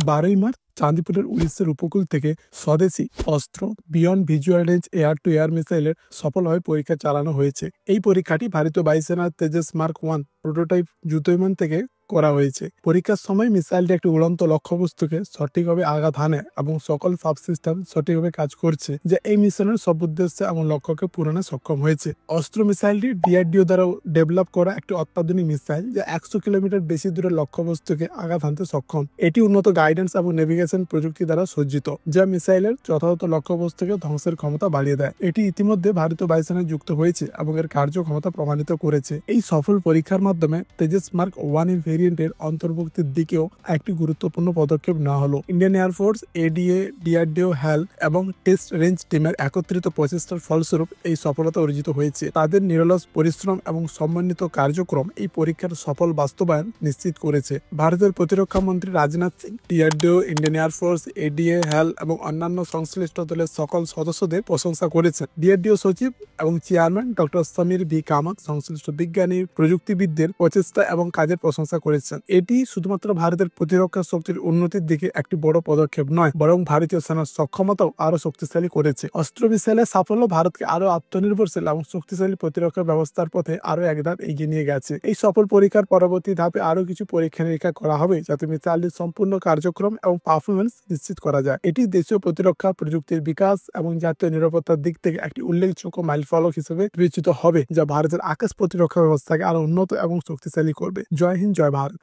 12 March চাঁদিপুরের উড়িষ্যার উপকূল থেকে স্বদেশী অস্ত্র beyond visual range air two air মিসাইলের সফলভাবে পরীক্ষা চালানো হয়েছে। এই পরীক্ষাটি ভারতীয় বায়ুসেনার তেজস মার্ক 1 প্রোটোটাইপ যুদ্ধবিমান থেকে করা হয়েছে। পরীক্ষার সময় মিসাইলটি একটি উড়ন্ত লক্ষ্যবস্তুকে সঠিকভাবে আঘাত হানে এবং সকল সাবসিস্টেম সঠিকভাবে কাজ করছে, যা এই মিশনের সব উদ্দেশ্যে এবং লক্ষ্যকে পূরণে সক্ষম হয়েছে। অস্ত্র মিসাইলটি ডিআরডিও দ্বারা ডেভেলপ করা একটি অত্যাধুনিক মিসাইল, যা 100 কিলোমিটার বেশি দূরের লক্ষ্যবস্তুকে আঘাত হানতে সক্ষম। এটি উন্নত গাইডেন্স এবং নেভিগেশন প্রযুক্তি দ্বারা সজ্জিত, যা মিসাইলের যথাযথ লক্ষ্যবস্তুকে ধ্বংসের ক্ষমতা বাড়িয়ে দেয়। এটি ইতিমধ্যে ভারতীয় বায়ুসেনায় যুক্ত হয়েছে এবং এর কার্যক্ষমতা প্রমাণিত করেছে। এই সফল পরীক্ষার মাধ্যমে তেজস মার্ক 1 ভেরিয়েন্টের অন্তর্ভুক্তির দিকেও একটি গুরুত্বপূর্ণ পদক্ষেপ নেওয়া হলো। ইন্ডিয়ান এয়ারফোর্স, এডিএ, ডিআরডিও, হ্যাল এবং টেস্ট রেঞ্জ টিমের একত্রিত প্রচেষ্টার ফলস্বরূপ এই সফলতা অর্জিত হয়েছে। তাদের নিরলস পরিশ্রম এবং সমন্বিত কার্যক্রম এই পরীক্ষার সফল বাস্তবায়ন নিশ্চিত করেছে। ভারতের প্রতিরক্ষা মন্ত্রী Rajnath Singh DRDO, Indian Air Force, ADA, HAL এবং অন্যান্য সংশ্লিষ্ট দলের সকল সদস্যদের প্রশংসা করেছেন। ডিআরডিও সচিব এবং chairman doctor Samir V Kamat সংশ্লিষ্ট বিজ্ঞানী, প্রযুক্তিবিদদের প্রচেষ্টা এবং কাজের প্রশংসা করেছেন। এটি শুধুমাত্র ভারতের প্রতিরক্ষা শক্তির উন্নতির দিকে একটি বড় পদক্ষেপ নয়, বরং ভারতীয় সেনার সক্ষমতাও আরো শক্তিশালী করেছে। অস্ত্র মিসাইলের সাফল্য ভারতকে আরো আত্মনির্ভরশীল এবং শক্তিশালী প্রতিরক্ষা ব্যবস্থার পথে আরো এক ধাপ এগিয়ে নিয়ে গেছে। এই সফল পরীক্ষার পরবর্তী ধাপে আরো কিছু পরীক্ষা নিরীক্ষা করা হবে, যাতে মিসাইলটির সম্পূর্ণ কার্যক্রম এবং পারফরমেন্স নিশ্চিত করা যায়। এটি দেশীয় প্রতিরক্ষা প্রযুক্তির বিকাশ এবং জাতীয় নিরাপত্তার দিক থেকে একটি উল্লেখযোগ্য মাইলফলক হিসেবে বিবেচিত হবে, যা ভারতের আকাশ প্রতিরক্ষা ব্যবস্থাকে আরো উন্নত এবং শক্তিশালী করবে। জয় হিন্দ, জয় ভারত।